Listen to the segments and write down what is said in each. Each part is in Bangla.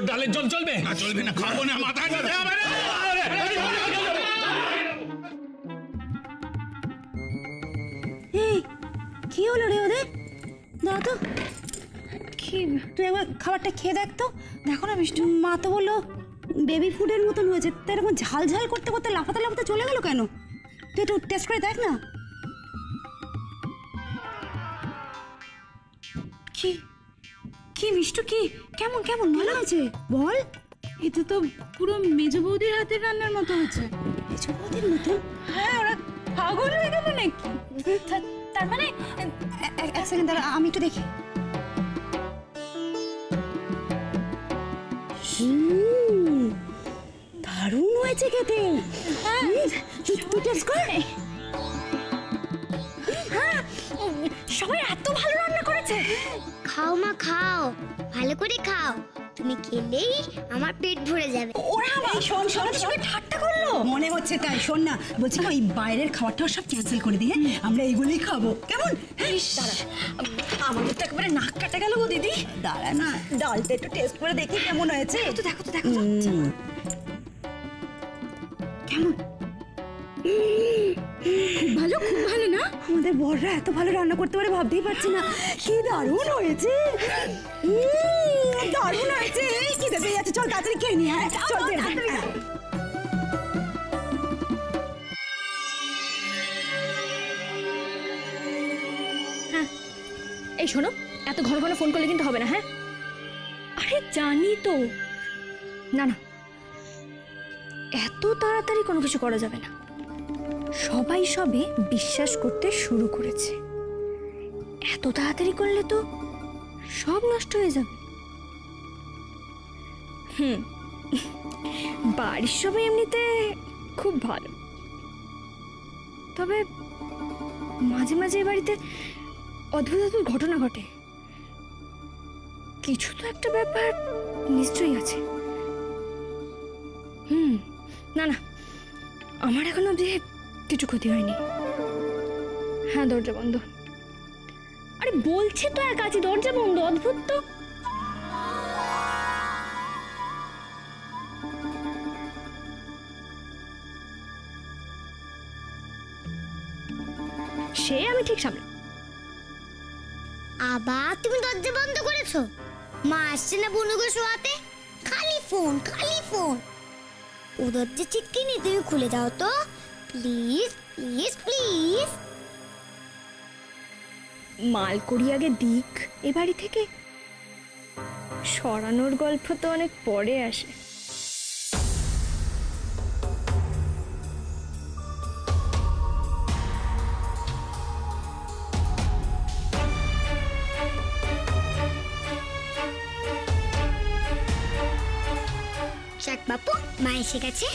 ডালের জল চলবে না? চলবে না, খাবো না, মাথায় কি হলো রে ওদের? দাও তো, কি তুই একবার খাবারটা খেয়ে দেখ তো। দেখো না মিষ্টি, মা তো বললো বেবি ফুডের মতন হয়েছে, তো এরকম ঝাল ঝাল করতে করতে লাফাতে লাফাতে চলে গেল কেন? তুই একটু টেস্ট করে দেখ না। কি কি মিষ্টি, কি কেমন কেমন ভালো হয়েছে বল? এটা তো পুরো মেজো বৌদির হাতের রান্নার মতো হয়েছে। মেজো বৌদির মতো? হ্যাঁ, ওরা পাগল হয়ে গেল নাকি? তার মানে এক সেকেন্ড দাঁড়া, আমি একটু দেখি। দারুণ হয়েছে খেতে। তুই টেস্ট কর। হ্যাঁ, সবাই এত ভালো রান্না করেছে। খাও মা খাও, ভালো করে খাও, তুমি খেলেই আমার পেট ভরে যাবে। ওরা এই শোন শোন সবাই ঠাট্টা করলো মনে হচ্ছে তাই। শোন না, বলছি ওই বাইরের খাবারটাও সব ক্যান্সেল করে দিয়ে আমরা এইগুলোই খাবো, কেমন? দাঁড়া, আমাদের তো একেবারে নাক কাটা গেল গো দিদি। দাঁড়া না, ডালটা একটু টেস্ট করে দেখি কেমন হয়েছে। তো দেখো তো দেখো কেমন। খুব ভালো, খুব ভালো না? আমাদের বড়রা এত ভালো রান্না করতে পারে ভাবতেই পারছি না। কি দারুণ হয়েছে, দারুণ হয়েছে। কি দেবে যাচ্ছে, চল তাড়াতাড়ি খেয়ে নি। হ্যাঁ চল তাড়াতাড়ি। হ্যাঁ এই শোনো, এত ঘন ঘন ফোন করলে কিন্তু হবে না। হ্যাঁ আরে জানি তো। না না, এত তাড়াতাড়ি কোনো কিছু করা যাবে না। সবাই সবে বিশ্বাস করতে শুরু করেছে, এত তাড়াতাড়ি করলে তো সব নষ্ট হয়ে যাবে। বাড়ির সবাই এমনিতে খুব ভালো, তবে মাঝে মাঝে বাড়িতে অদ্ভুত অদ্ভুত ঘটনা ঘটে। কিছু তো একটা ব্যাপার নিশ্চয়ই আছে। না না, আমার এখনো অবধি কিছু ক্ষতি হয়নি। হ্যাঁ দরজা বন্ধ। আরে বলছি তো এক আছে, দরজা বন্ধ। অদ্ভুত তো। সে আমি ঠিক সামনে। আবার তুমি দরজা বন্ধ করেছো? মা আসছে না বনুকে শোয়াতে? খালি ফোন খালি ফোন। ও দরজা চিটকিনি, তুমি খুলে দাও তো প্লিজ প্লিজ প্লিজ। মালকড়ি আগে দিক এ বাড়ি থেকে, সরানোর গল্প তো অনেক পরে আসে। যাক বাপু, মা এসে গেছে।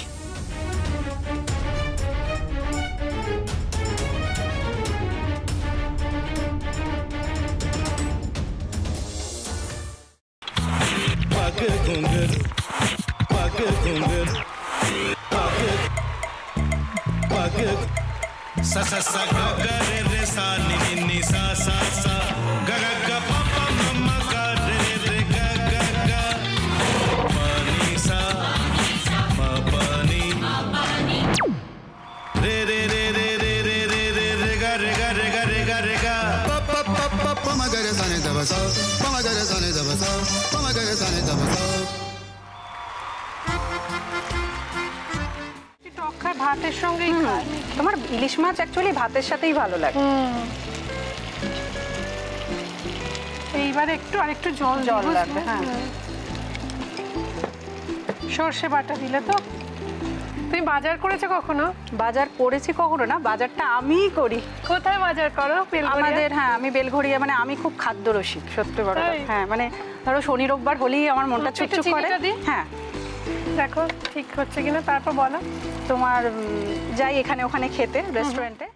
sa sa sa ga ga re re sa ni ni ni sa sa sa ga ga ga pa pa ma ma ga re re ga ga ga pa ni sa ma pa ni re re re re re re re re re ga re ga re ga re ga re ga pa pa pa pa pa ma ga re sa ni da ba sa pa ma ga re sa ni da ba sa pa ma ga re sa ni da ba sa। ভাতের সঙ্গেই খায়। তোমার ইলিশ মাছ অ্যাকচুয়ালি ভাতের সাথেই ভালো লাগে। এইবারে একটু আরেকটু জল জল লাগবে। হ্যাঁ, সর্ষে বাটা দিলে তো। তুমি বাজার করেছো কখনো? বাজার করেছি কখনো না, বাজারটা আমিই করি। কোথায় বাজার করো? আমাদের, হ্যাঁ আমি বেলঘড়িয়া, মানে আমি খুব খাদ্য রসিক সত্যি বড়। হ্যাঁ মানে ধরো শনি রোববার হলেই আমার মনটা চুপচুপ করে। হ্যাঁ দেখো ঠিক হচ্ছে কিনা, তারপর বলো। তোমার যাই এখানে ওখানে খেতে রেস্টুরেন্টে।